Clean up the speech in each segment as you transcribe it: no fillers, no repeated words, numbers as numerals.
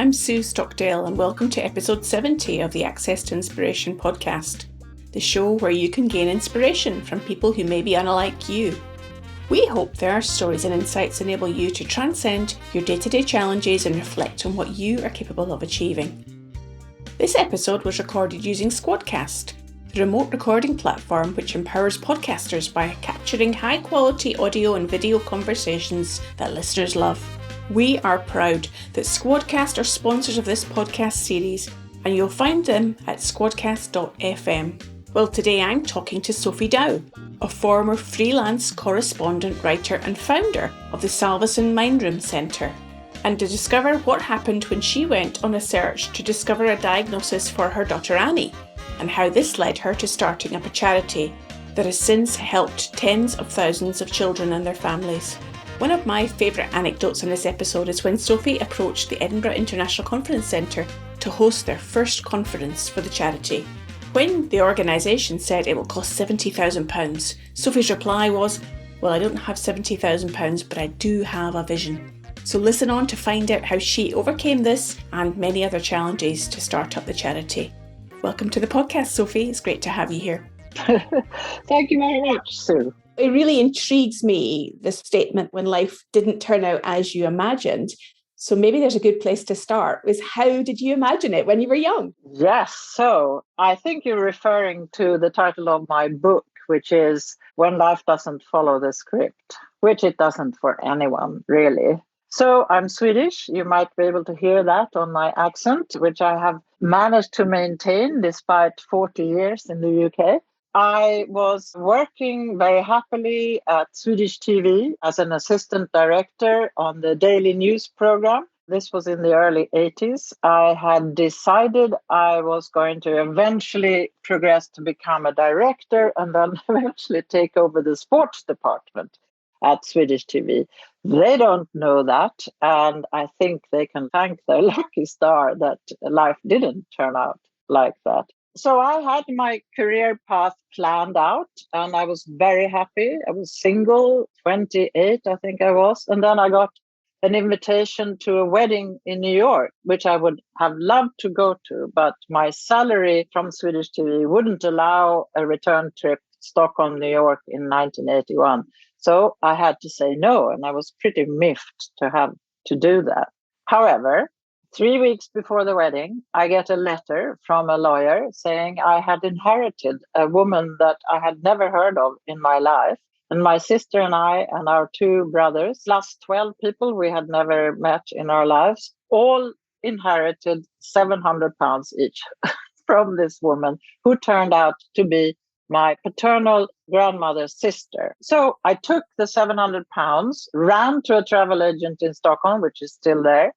I'm Sue Stockdale and welcome to episode 70 of the Access to Inspiration podcast, the show where you can gain inspiration from people who may be unlike you. We hope their stories and insights enable you to transcend your day-to-day challenges and reflect on what you are capable of achieving. This episode was recorded using Squadcast, the remote recording platform which empowers podcasters by capturing high-quality audio and video conversations that listeners love. We are proud that Squadcast are sponsors of this podcast series, and you'll find them at squadcast.fm. Well, today I'm talking to Sophie Dow, a former freelance correspondent, writer and founder of the Salvesen Mindroom Centre, and to discover what happened when she went on a search to discover a diagnosis for her daughter Annie, and how this led her to starting up a charity that has since helped tens of thousands of children and their families. One of my favourite anecdotes in this episode is when Sophie approached the Edinburgh International Conference Centre to host their first conference for the charity. When the organisation said it will cost £70,000, Sophie's reply was, "Well, I don't have £70,000, but I do have a vision." So listen on to find out how she overcame this and many other challenges to start up the charity. Welcome to the podcast, Sophie. It's great to have you here. Thank you very much, Sue. It really intrigues me, this statement, when life didn't turn out as you imagined. So maybe there's a good place to start is how did you imagine it when you were young? Yes, so I think you're referring to the title of my book, which is When Life Doesn't Follow the Script, which it doesn't for anyone, really. So I'm Swedish. You might be able to hear that on my accent, which I have managed to maintain despite 40 years in the UK. I was working very happily at Swedish TV as an assistant director on the daily news program. This was in the early 80s. I had decided I was going to eventually progress to become a director and then eventually take over the sports department at Swedish TV. They don't know that, and I think they can thank their lucky star that life didn't turn out like that. So I had my career path planned out and I was very happy. I was single, 28, I think I was. And then I got an invitation to a wedding in New York, which I would have loved to go to. But my salary from Swedish TV wouldn't allow a return trip to Stockholm, New York in 1981. So I had to say no. And I was pretty miffed to have to do that. However, 3 weeks before the wedding, I get a letter from a lawyer saying I had inherited a woman that I had never heard of in my life. And my sister and I and our two brothers, plus 12 people we had never met in our lives, all inherited £700 each from this woman who turned out to be my paternal grandmother's sister. So I took the £700, ran to a travel agent in Stockholm, which is still there,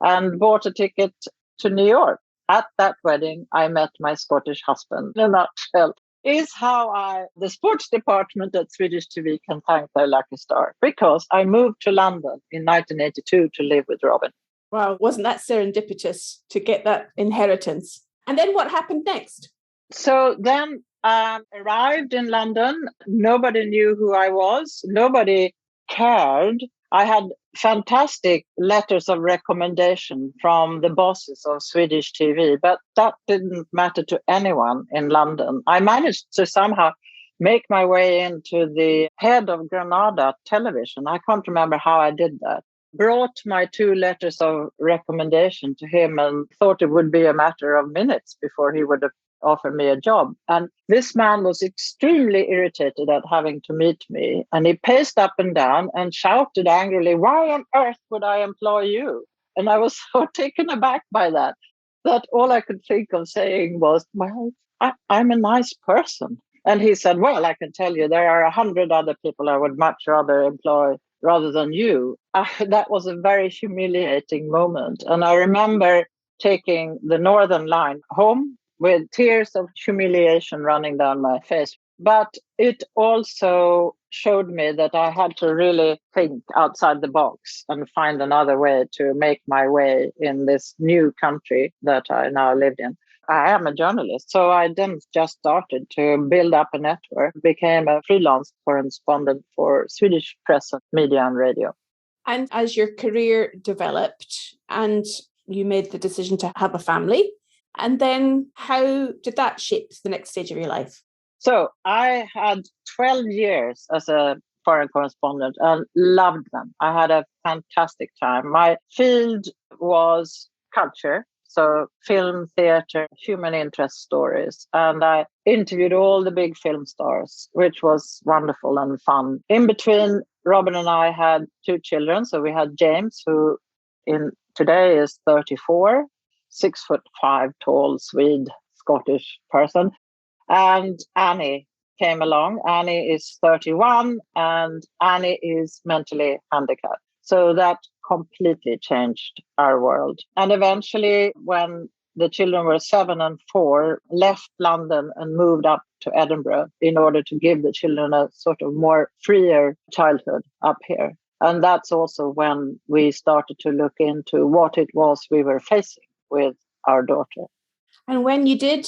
and bought a ticket to New York. At that wedding, I met my Scottish husband. In a nutshell, is how the sports department at Swedish TV can thank their lucky star, because I moved to London in 1982 to live with Robin. Wow, wasn't that serendipitous to get that inheritance? And then what happened next? So then I arrived in London. Nobody knew who I was. Nobody cared. I had fantastic letters of recommendation from the bosses of Swedish TV, but that didn't matter to anyone in London. I managed to somehow make my way into the head of Granada Television. I can't remember how I did that. Brought my 2 letters of recommendation to him and thought it would be a matter of minutes before he would have offered me a job. And this man was extremely irritated at having to meet me. And he paced up and down and shouted angrily, "Why on earth would I employ you?" And I was so taken aback by that all I could think of saying was, "Well, I'm a nice person." And he said, "Well, I can tell you there are 100 other people I would much rather employ rather than you." That was a very humiliating moment. And I remember taking the Northern Line home with tears of humiliation running down my face. But it also showed me that I had to really think outside the box and find another way to make my way in this new country that I now lived in. I am a journalist, so I then just started to build up a network, became a freelance correspondent for Swedish press, media and radio. And as your career developed and you made the decision to have a family. And then how did that shape the next stage of your life? So I had 12 years as a foreign correspondent and loved them. I had a fantastic time. My field was culture, so film, theater, human interest stories. And I interviewed all the big film stars, which was wonderful and fun. In between, Robin and I had two children. So we had James, who today is 34, 6'5" tall Swede, Scottish person. And Annie came along. Annie is 31 and Annie is mentally handicapped. So that completely changed our world. And eventually, when the children were 7 and 4, left London and moved up to Edinburgh in order to give the children a sort of more freer childhood up here. And that's also when we started to look into what it was we were facing with our daughter. And when you did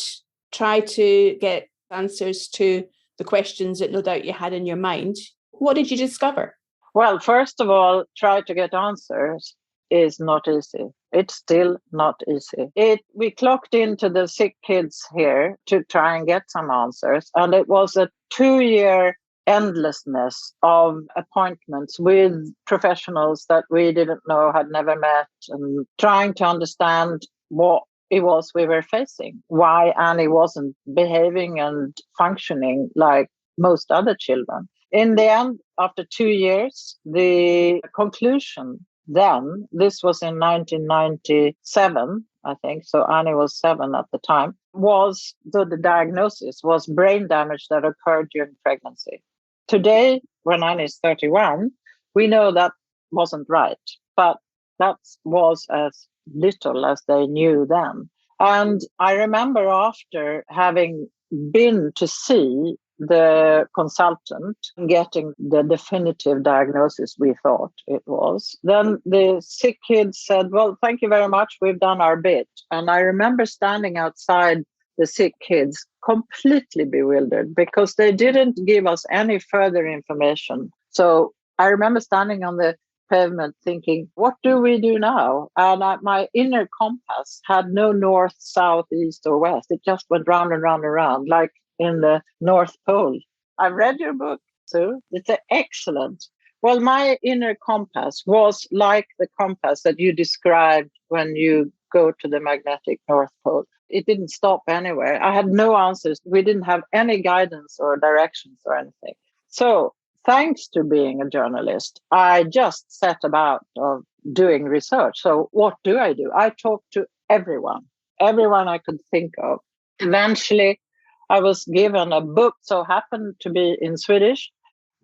try to get answers to the questions that no doubt you had in your mind, what did you discover? Well, first of all, try to get answers is not easy. It's still not easy. We clocked into the sick kids here to try and get some answers. And it was a 2-year endlessness of appointments with professionals that we didn't know, had never met, and trying to understand what it was we were facing, why Annie wasn't behaving and functioning like most other children. In the end, after 2 years, the conclusion then, this was in 1997, I think, so Annie was 7 at the time, was the diagnosis was brain damage that occurred during pregnancy. Today, when Annie is 31, we know that wasn't right, but that was as little as they knew then. And I remember after having been to see the consultant getting the definitive diagnosis we thought it was, then the sick kids said, well, thank you very much, we've done our bit. And I remember standing outside the sick kids completely bewildered because they didn't give us any further information. So I remember standing on the pavement thinking, what do we do now? And my inner compass had no north, south, east, or west. It just went round and round and round, like in the North Pole. I've read your book, Sue. It's excellent. Well, my inner compass was like the compass that you described when you go to the magnetic North Pole. It didn't stop anywhere. I had no answers. We didn't have any guidance or directions or anything. So thanks to being a journalist, I just set about doing research. So what do? I talked to everyone I could think of. Eventually, I was given a book, so happened to be in Swedish,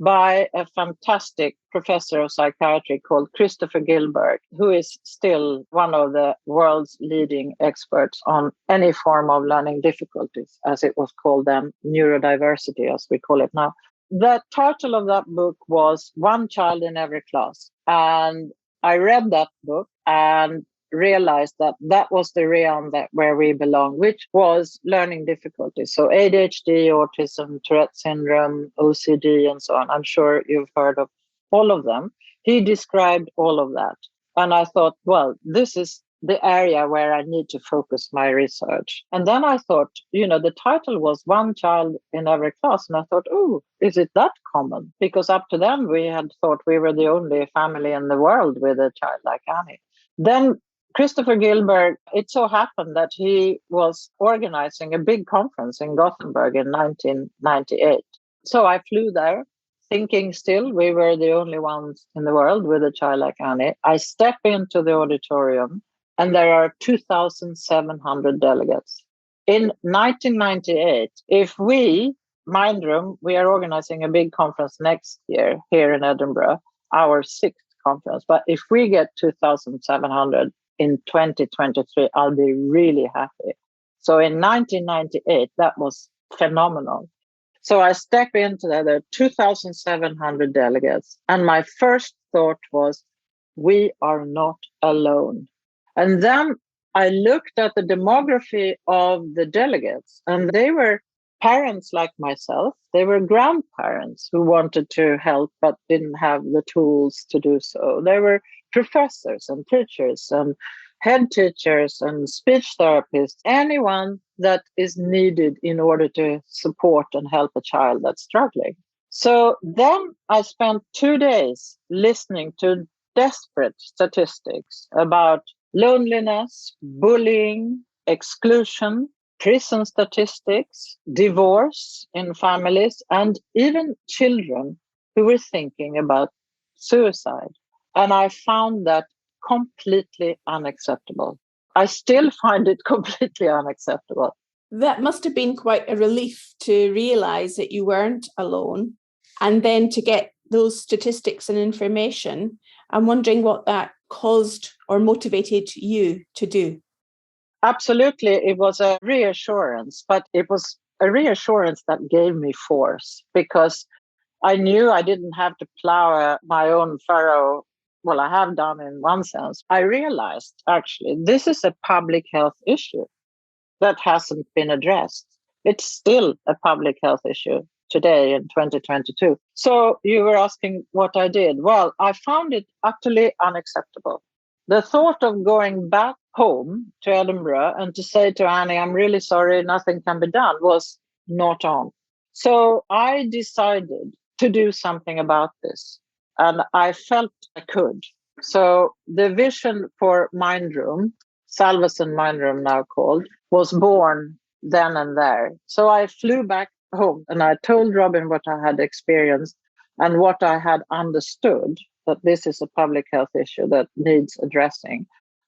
by a fantastic professor of psychiatry called Christopher Gilbert, who is still one of the world's leading experts on any form of learning difficulties, as it was called then, neurodiversity, as we call it now. The title of that book was One Child in Every Class. And I read that book and realized that that was the realm where we belong, which was learning difficulties. So ADHD, autism, Tourette syndrome, OCD, and so on. I'm sure you've heard of all of them. He described all of that. And I thought, well, this is the area where I need to focus my research. And then I thought, the title was One Child in Every Class. And I thought, oh, is it that common? Because up to then we had thought we were the only family in the world with a child like Annie. Then Christopher Gilbert, it so happened that he was organizing a big conference in Gothenburg in 1998. So I flew there, thinking still we were the only ones in the world with a child like Annie. I step into the auditorium and there are 2,700 delegates. In 1998, if we, Mindroom, we are organizing a big conference next year here in Edinburgh, our 6th conference. But if we get 2,700 in 2023, I'll be really happy. So in 1998, that was phenomenal. So I step into that, there are 2,700 delegates. And my first thought was, we are not alone. And then I looked at the demography of the delegates, and they were parents like myself. They were grandparents who wanted to help but didn't have the tools to do so. They were professors and teachers and head teachers and speech therapists, anyone that is needed in order to support and help a child that's struggling. So then I spent 2 days listening to desperate statistics about loneliness, bullying, exclusion, prison statistics, divorce in families, and even children who were thinking about suicide. And I found that completely unacceptable. I still find it completely unacceptable. That must have been quite a relief to realise that you weren't alone, and then to get those statistics and information. I'm wondering what that caused or motivated you to do. Absolutely, it was a reassurance, but it was a reassurance that gave me force because I knew I didn't have to plow my own furrow. Well, I have done in one sense. I realized actually this is a public health issue that hasn't been addressed. It's still a public health issue today in 2022. So you were asking what I did. Well, I found it utterly unacceptable. The thought of going back home to Edinburgh and to say to Annie, I'm really sorry, nothing can be done, was not on. So I decided to do something about this. And I felt I could. So the vision for Mindroom, Salvesen Mindroom now called, was born then and there. So I flew back home and I told Robin what I had experienced and what I had understood, that this is a public health issue that needs addressing.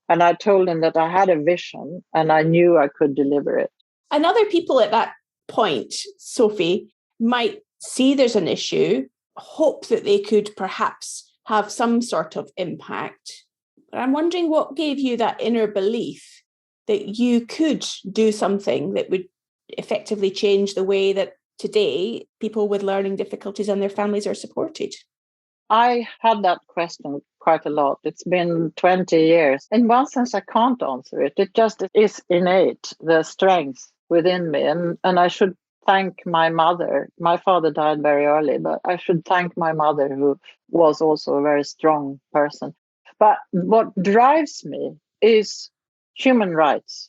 And I told him that I had a vision and I knew I could deliver it. And other people at that point, Sophie, might see there's an issue, hope that they could perhaps have some sort of impact. But I'm wondering what gave you that inner belief that you could do something that would effectively change the way that today people with learning difficulties and their families are supported? I had that question quite a lot. It's been 20 years. In one sense, I can't answer it. It just is innate, the strength within me. And I should thank my mother. My father died very early, but I should thank my mother, who was also a very strong person. But what drives me is human rights.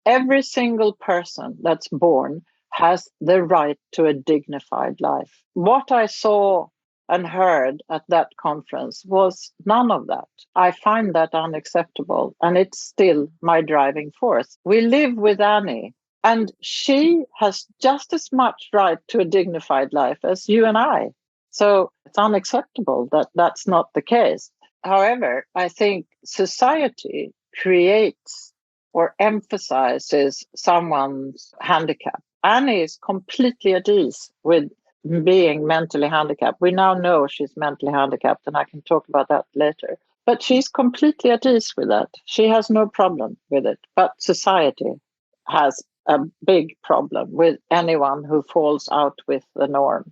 Every single person that's born has the right to a dignified life. What I saw and heard at that conference was none of that. I find that unacceptable, and it's still my driving force. We live with Annie, and she has just as much right to a dignified life as you and I. So it's unacceptable that that's not the case. However, I think society creates or emphasizes someone's handicap. Annie is completely at ease with being mentally handicapped. We now know she's mentally handicapped, and I can talk about that later. But she's completely at ease with that. She has no problem with it. But society has a big problem with anyone who falls out with the norm.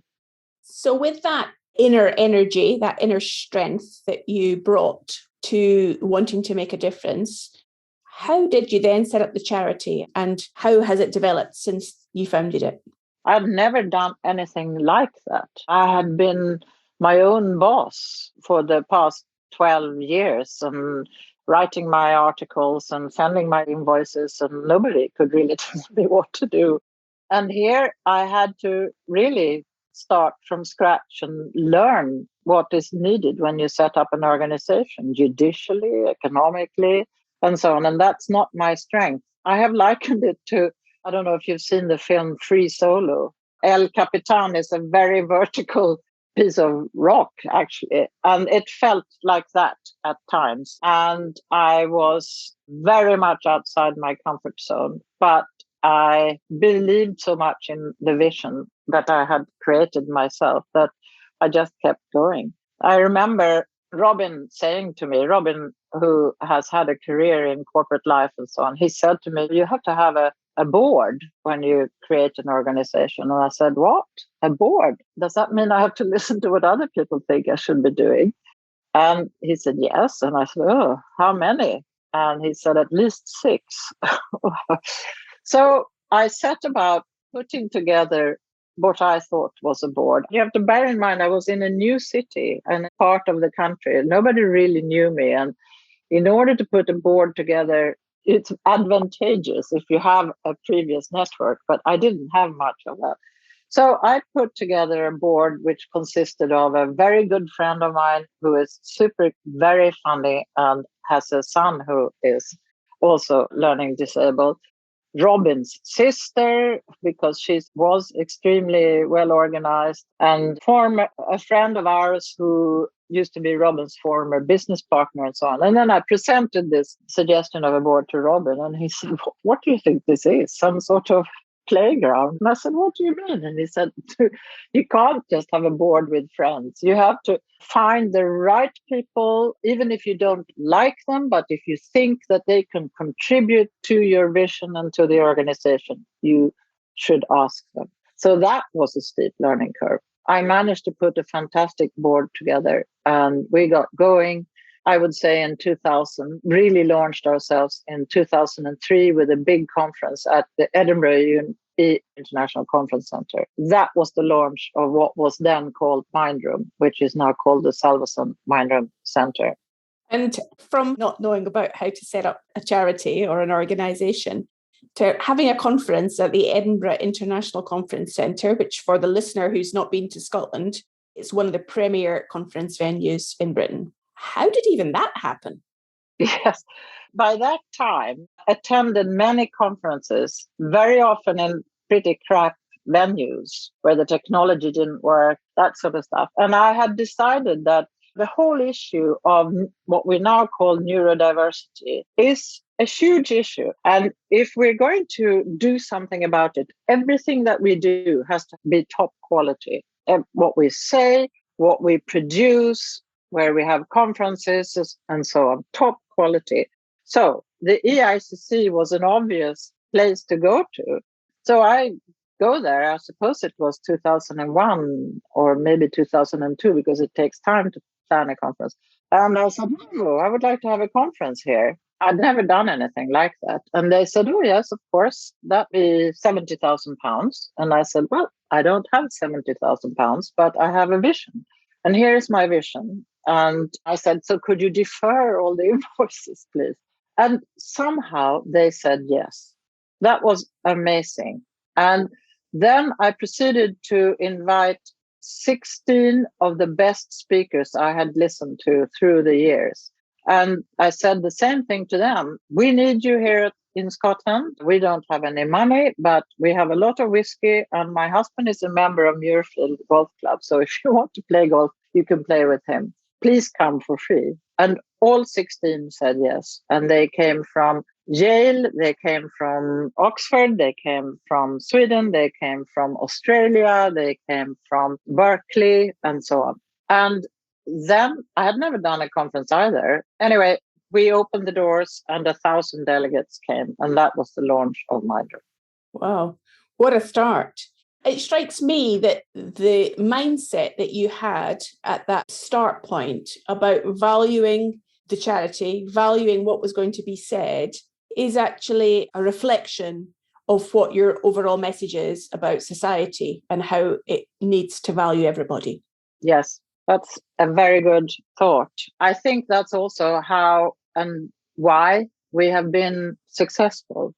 So with that inner energy, that inner strength that you brought to wanting to make a difference, how did you then set up the charity, and how has it developed since you founded it? I'd never done anything like that. I had been my own boss for the past 12 years and writing my articles and sending my invoices, and nobody could really tell me what to do. And here I had to really start from scratch and learn what is needed when you set up an organization, judicially, economically, and so on. And that's not my strength. I have likened it to, I don't know if you've seen the film Free Solo. El Capitan is a very vertical piece of rock, actually. And it felt like that at times. And I was very much outside my comfort zone. But I believed so much in the vision that I had created myself that I just kept going. I remember Robin saying to me, Robin, who has had a career in corporate life and so on, he said to me, you have to have a board when you create an organization. And I said, what? A board? Does that mean I have to listen to what other people think I should be doing? And he said, yes. And I said, oh, how many? And he said, at least 6. So I set about putting together what I thought was a board. You have to bear in mind, I was in a new city and part of the country. Nobody really knew me. And in order to put a board together, it's advantageous if you have a previous network, but I didn't have much of that. So I put together a board which consisted of a very good friend of mine who is super, very funny and has a son who is also learning disabled. Robin's sister, because she was extremely well organized, and a friend of ours who used to be Robin's former business partner and so on. And then I presented this suggestion of a board to Robin, and he said, "What do you think this is? Some sort of playground?" And I said, "What do you mean?" And he said, "You can't just have a board with friends. You have to find the right people, even if you don't like them, but if you think that they can contribute to your vision and to the organization, you should ask them." So that was a steep learning curve. I managed to put a fantastic board together, and we got going, I would say, in 2000, really launched ourselves in 2003 with a big conference at the Edinburgh International Conference Centre. That was the launch of what was then called Mindroom, which is now called the Salvesen Mindroom Centre. And from not knowing about how to set up a charity or an organisation to having a conference at the Edinburgh International Conference Centre, which for the listener who's not been to Scotland, it's one of the premier conference venues in Britain. How did even that happen? Yes. By that time, attended many conferences, very often in pretty crap venues where the technology didn't work, that sort of stuff. And I had decided that the whole issue of what we now call neurodiversity is a huge issue. And if we're going to do something about it, everything that we do has to be top quality. And what we say, what we produce, where we have conferences and so on, top quality. So the EICC was an obvious place to go to. So I go there, I suppose it was 2001 or maybe 2002, because it takes time to plan a conference. And I said, "Oh, I would like to have a conference here." I'd never done anything like that. And they said, "Oh, yes, of course, that'd be £70,000. And I said, "Well, I don't have £70,000, but I have a vision. And here's my vision." And I said, "So could you defer all the invoices, please?" And somehow they said yes. That was amazing. And then I proceeded to invite 16 of the best speakers I had listened to through the years. And I said the same thing to them. "We need you here in Scotland. We don't have any money, but we have a lot of whiskey. And my husband is a member of Muirfield Golf Club. So if you want to play golf, you can play with him. Please come for free." And all 16 said yes. And they came from Yale, they came from Oxford, they came from Sweden, they came from Australia, they came from Berkeley, and so on. And then I had never done a conference either. Anyway, we opened the doors and 1,000 delegates came. And that was the launch of Mindroom. Wow, what a start. It strikes me that the mindset that you had at that start point about valuing the charity, valuing what was going to be said, is actually a reflection of what your overall message is about society and how it needs to value everybody. Yes, that's a very good thought. I think that's also how and why we have been successful.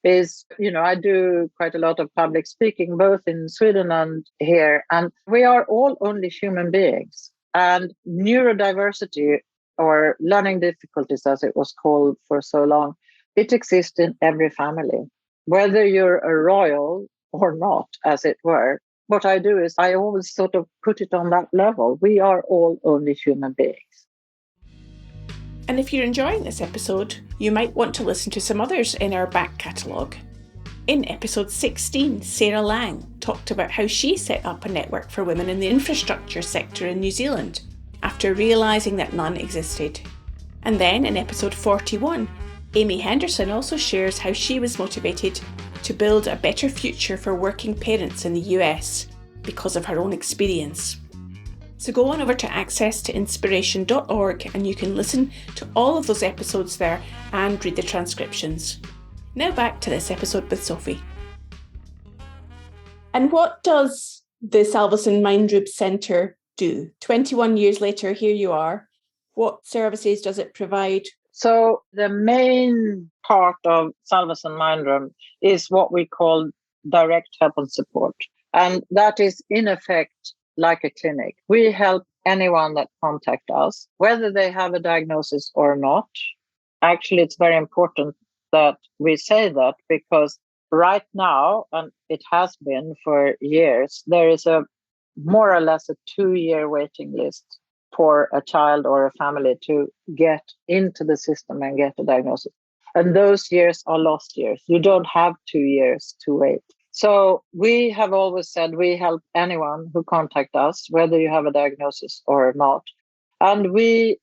I do quite a lot of public speaking, both in Sweden and here, and we are all only human beings. And neurodiversity, or learning difficulties, as it was called for so long, it exists in every family, whether you're a royal or not, as it were. What I do is I always sort of put it on that level. We are all only human beings. And if you're enjoying this episode, you might want to listen to some others in our back catalogue. In episode 16, Sarah Lang talked about how she set up a network for women in the infrastructure sector in New Zealand after realising that none existed. And then in episode 41, Amy Henderson also shares how she was motivated to build a better future for working parents in the US because of her own experience. So go on over to accesstoinspiration.org and you can listen to all of those episodes there and read the transcriptions. Now back to this episode with Sophie. And what does the Salvesen Mindroom Centre do? 21 years later, here you are. What services does it provide? So the main part of Salvesen Mindroom is what we call direct help and support. And that is in effect like a clinic. We help anyone that contact us, whether they have a diagnosis or not. Actually, it's very important that we say that because right now, and it has been for years, there is a more or less a 2-year waiting list for a child or a family to get into the system and get a diagnosis. And those years are lost years. You don't have 2 years to wait. So we have always said we help anyone who contact us, whether you have a diagnosis or not. And we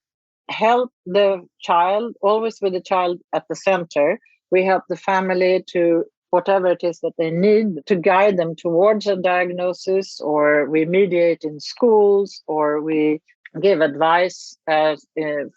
help the child, always with the child at the center. We help the family to whatever it is that they need to guide them towards a diagnosis, or we mediate in schools, or we give advice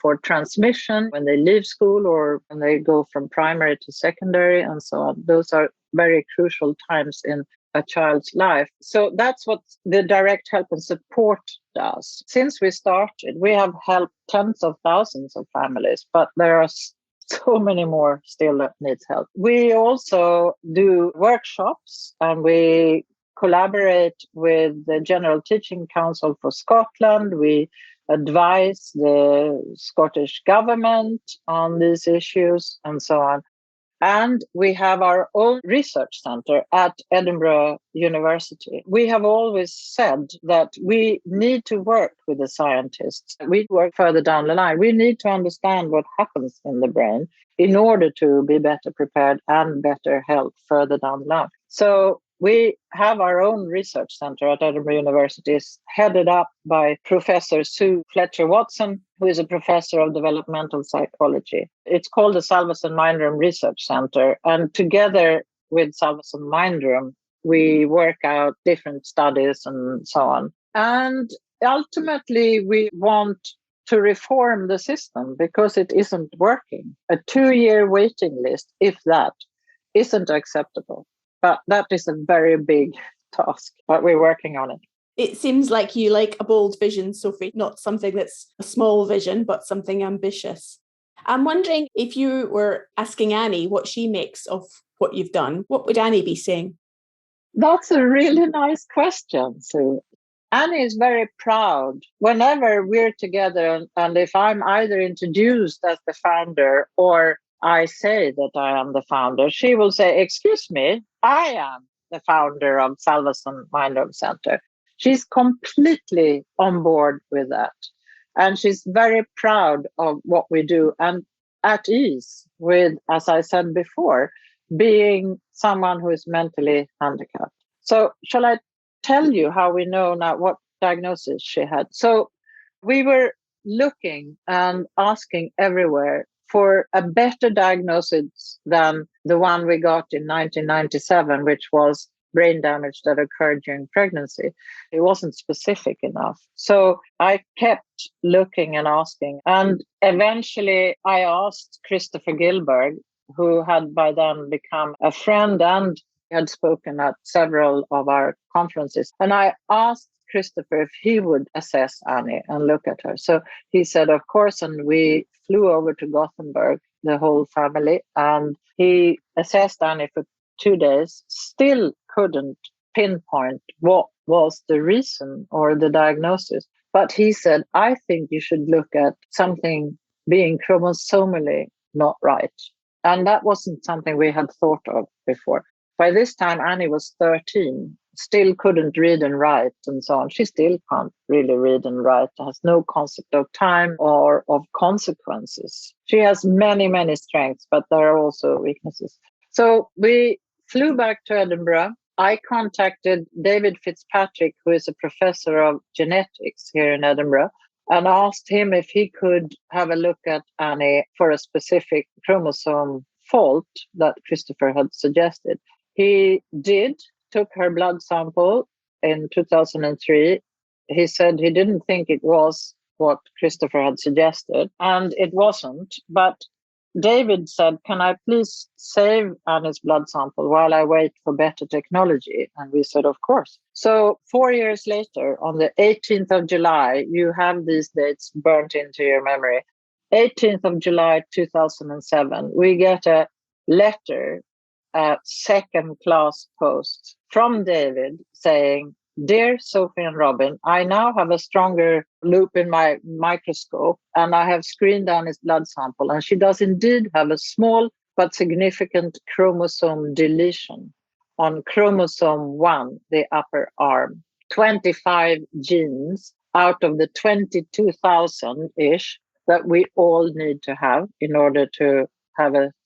for transmission when they leave school or when they go from primary to secondary and so on. Those are very crucial times in a child's life. So that's what the direct help and support does. Since we started, we have helped tens of thousands of families, but there are so many more still that needs help. We also do workshops and we collaborate with the General Teaching Council for Scotland. We advise the Scottish government on these issues and so on. And we have our own research centre at Edinburgh University. We have always said that we need to work with the scientists. We work further down the line. We need to understand what happens in the brain in order to be better prepared and better help further down the line. So we have our own research centre at Edinburgh University, it's headed up by Professor Sue Fletcher-Watson, who is a professor of developmental psychology. It's called the Salvesen Mindroom Research Centre. And together with Salvesen Mindroom, we work out different studies and so on. And ultimately, we want to reform the system because it isn't working. A 2-year waiting list, if that, isn't acceptable. But that is a very big task, but we're working on it. It seems like you like a bold vision, Sophie, not something that's a small vision, but something ambitious. I'm wondering if you were asking Annie what she makes of what you've done, what would Annie be saying? That's a really nice question, Sue. Annie is very proud whenever we're together, and if I'm either introduced as the founder or I say that I am the founder, she will say, "Excuse me, I am the founder of Salvesen Mindroom Centre." She's completely on board with that. And she's very proud of what we do and at ease with, as I said before, being someone who is mentally handicapped. So shall I tell you how we know now what diagnosis she had? So we were looking and asking everywhere for a better diagnosis than the one we got in 1997, which was brain damage that occurred during pregnancy. It wasn't specific enough. So I kept looking and asking. And eventually I asked Christopher Gilberg, who had by then become a friend and had spoken at several of our conferences. And I asked Christopher if he would assess Annie and look at her. So he said, of course, and we flew over to Gothenburg, the whole family, and he assessed Annie for 2 days, still couldn't pinpoint what was the reason or the diagnosis. But he said, I think you should look at something being chromosomally not right. And that wasn't something we had thought of before. By this time, Annie was 13, still couldn't read and write and so on. She still can't really read and write, has no concept of time or of consequences. She has many, many strengths, but there are also weaknesses. So we flew back to Edinburgh. I contacted David Fitzpatrick, who is a professor of genetics here in Edinburgh, and asked him if he could have a look at Annie for a specific chromosome fault that Christopher had suggested. He did, took her blood sample in 2003. He said he didn't think it was what Christopher had suggested, and it wasn't. But David said, can I please save Annie's blood sample while I wait for better technology? And we said, of course. So 4 years later, on the 18th of July, you have these dates burnt into your memory. 18th of July 2007, we get a letter, a second class post from David saying, "Dear Sophie and Robin, I now have a stronger loop in my microscope and I have screened down his blood sample. And she does indeed have a small but significant chromosome deletion on chromosome 1, the upper arm. 25 genes out of the 22,000-ish that we all need to have in order to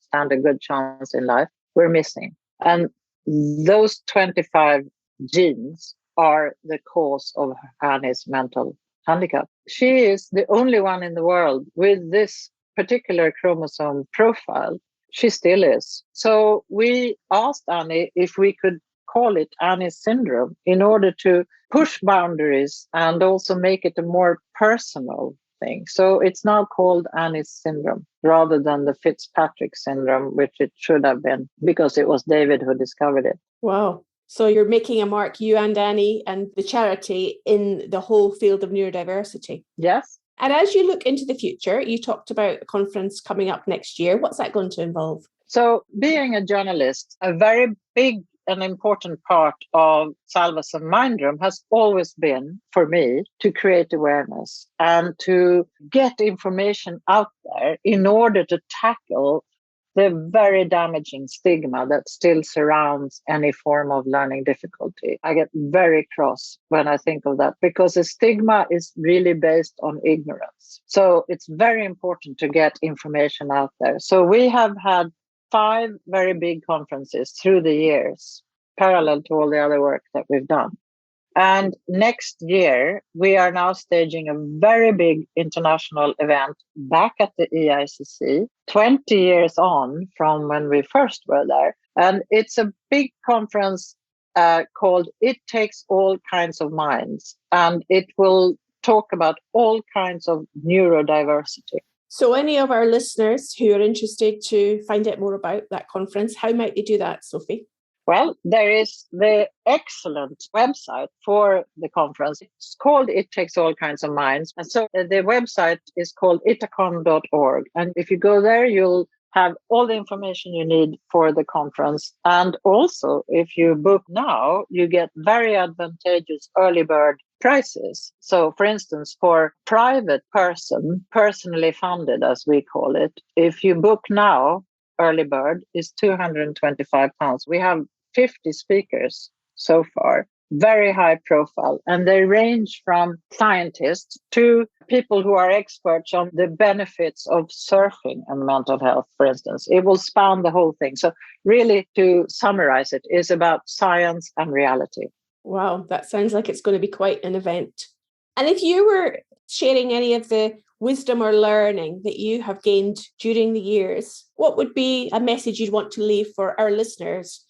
stand a good chance in life, we're missing. And those 25 genes are the cause of Annie's mental handicap. She is the only one in the world with this particular chromosome profile. She still is. So we asked Annie if we could call it Annie's syndrome in order to push boundaries and also make it a more personal thing. So it's now called Annie's syndrome rather than the Fitzpatrick syndrome, which it should have been because it was David who discovered it. Wow. So you're making a mark, you and Annie and the charity, in the whole field of neurodiversity. Yes. And as you look into the future, you talked about a conference coming up next year. What's that going to involve? So being a journalist, a very big and important part of Salveson Mindroom has always been, for me, to create awareness and to get information out there in order to tackle the very damaging stigma that still surrounds any form of learning difficulty. I get very cross when I think of that because the stigma is really based on ignorance. So it's very important to get information out there. So we have had 5 very big conferences through the years, parallel to all the other work that we've done. And next year, we are now staging a very big international event back at the EICC, 20 years on from when we first were there. And it's a big conference called It Takes All Kinds of Minds. And it will talk about all kinds of neurodiversity. So any of our listeners who are interested to find out more about that conference, how might they do that, Sophie? Well, there is the excellent website for the conference. It's called It Takes All Kinds of Minds. And so the website is called itacon.org. And if you go there, you'll have all the information you need for the conference. And also, if you book now, you get very advantageous early bird prices. So, for instance, for private person, personally funded, as we call it, if you book now, early bird is £225. We have 50 speakers so far, very high profile, and they range from scientists to people who are experts on the benefits of surfing and mental health, for instance. It will span the whole thing. So really, to summarize it, is about science and reality. Wow, that sounds like it's going to be quite an event. And if you were sharing any of the wisdom or learning that you have gained during the years, what would be a message you'd want to leave for our listeners?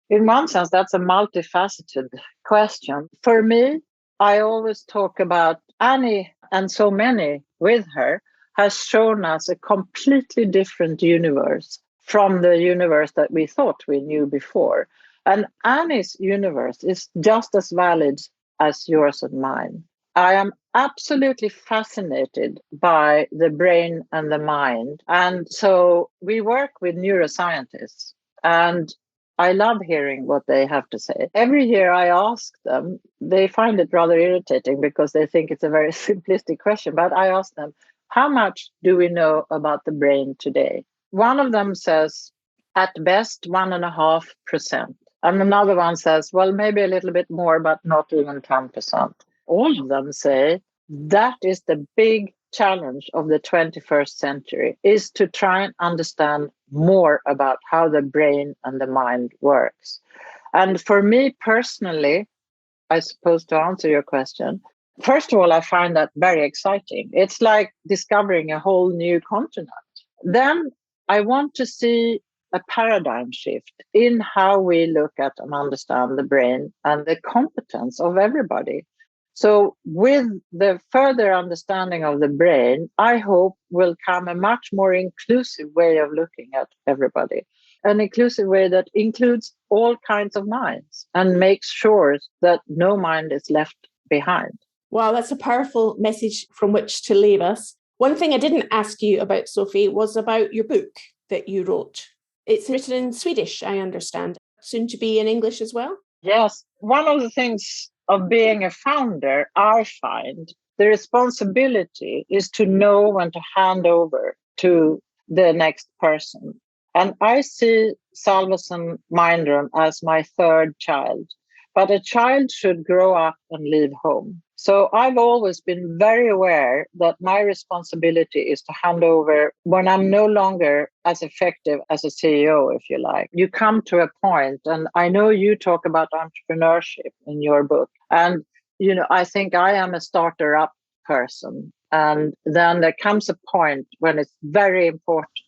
In one sense, that's a multifaceted question. For me, I always talk about Annie, and so many with her, has shown us a completely different universe from the universe that we thought we knew before. And Annie's universe is just as valid as yours and mine. I am absolutely fascinated by the brain and the mind. And so we work with neuroscientists, and I love hearing what they have to say. Every year I ask them, they find it rather irritating because they think it's a very simplistic question, but I ask them, how much do we know about the brain today? One of them says, at best, 1.5%. And another one says, well, maybe a little bit more, but not even 10%. All of them say that is the big challenge of the 21st century, is to try and understand more about how the brain and the mind works. And for me personally, I suppose to answer your question, first of all, I find that very exciting. It's like discovering a whole new continent. Then I want to see a paradigm shift in how we look at and understand the brain and the competence of everybody. So with the further understanding of the brain, I hope will come a much more inclusive way of looking at everybody, an inclusive way that includes all kinds of minds and makes sure that no mind is left behind. Wow, that's a powerful message from which to leave us. One thing I didn't ask you about, Sophie, was about your book that you wrote. It's written in Swedish, I understand, soon to be in English as well. Yes. One of the things of being a founder, I find the responsibility is to know when to hand over to the next person. And I see Salvesen Mindroom as my third child. But a child should grow up and leave home. So I've always been very aware that my responsibility is to hand over when I'm no longer as effective as a CEO, if you like. You come to a point, and I know you talk about entrepreneurship in your book. And, I think I am a starter up person. And then there comes a point when it's very important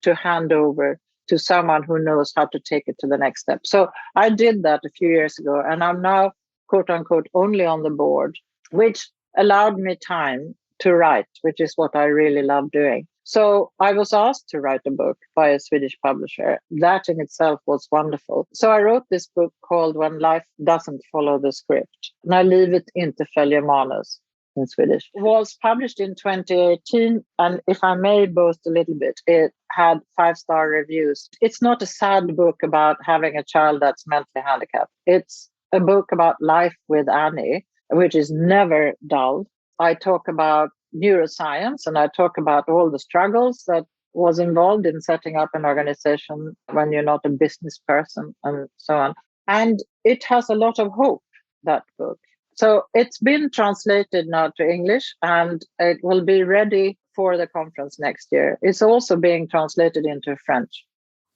to hand over to someone who knows how to take it to the next step. So I did that a few years ago, and I'm now, quote unquote, only on the board, which allowed me time to write, which is what I really love doing. So I was asked to write a book by a Swedish publisher. That in itself was wonderful. So I wrote this book called When Life Doesn't Follow the Script. And I leave it inte följer manus in Swedish. It was published in 2018, and if I may boast a little bit, it had 5-star reviews. It's not a sad book about having a child that's mentally handicapped. It's a book about life with Annie, which is never dull. I talk about neuroscience, and I talk about all the struggles that was involved in setting up an organization when you're not a business person, and so on. And it has a lot of hope, that book. So it's been translated now to English, and it will be ready for the conference next year. It's also being translated into French.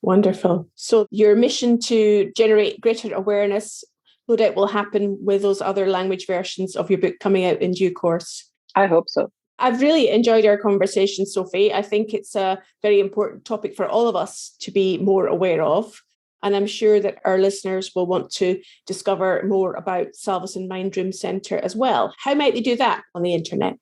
Wonderful. So your mission to generate greater awareness, no doubt, will happen with those other language versions of your book coming out in due course. I hope so. I've really enjoyed our conversation, Sophie. I think it's a very important topic for all of us to be more aware of. And I'm sure that our listeners will want to discover more about Salvesen Mindroom Centre as well. How might they do that on the internet?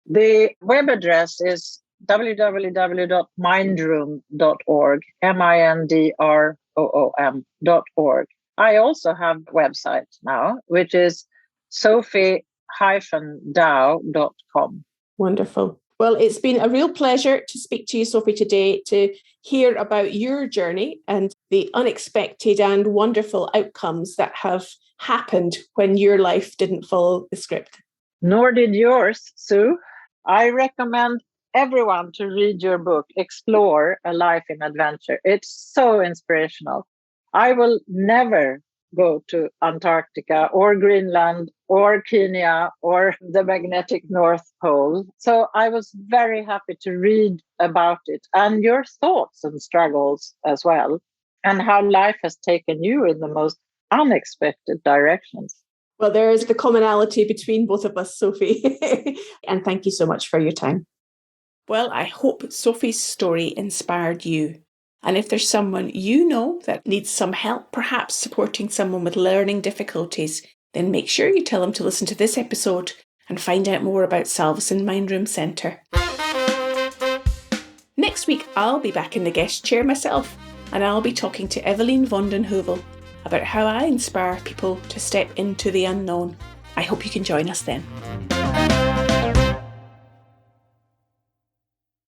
The web address is www.mindroom.org, mindroom.org. I also have a website now, which is sophie-dow.com. Wonderful. Well, it's been a real pleasure to speak to you, Sophie, today, to hear about your journey and the unexpected and wonderful outcomes that have happened when your life didn't follow the script. Nor did yours, Sue. I recommend everyone to read your book, Explore a Life in Adventure. It's so inspirational. I will never go to Antarctica or Greenland or Kenya or the magnetic North Pole. So I was very happy to read about it and your thoughts and struggles as well, and how life has taken you in the most unexpected directions. Well, there is the commonality between both of us, Sophie. And thank you so much for your time. Well, I hope Sophie's story inspired you. And if there's someone you know that needs some help, perhaps supporting someone with learning difficulties, then make sure you tell them to listen to this episode and find out more about Salvesen Mindroom Centre. Next week, I'll be back in the guest chair myself, and I'll be talking to Evelien van den Heuvel about how I inspire people to step into the unknown. I hope you can join us then.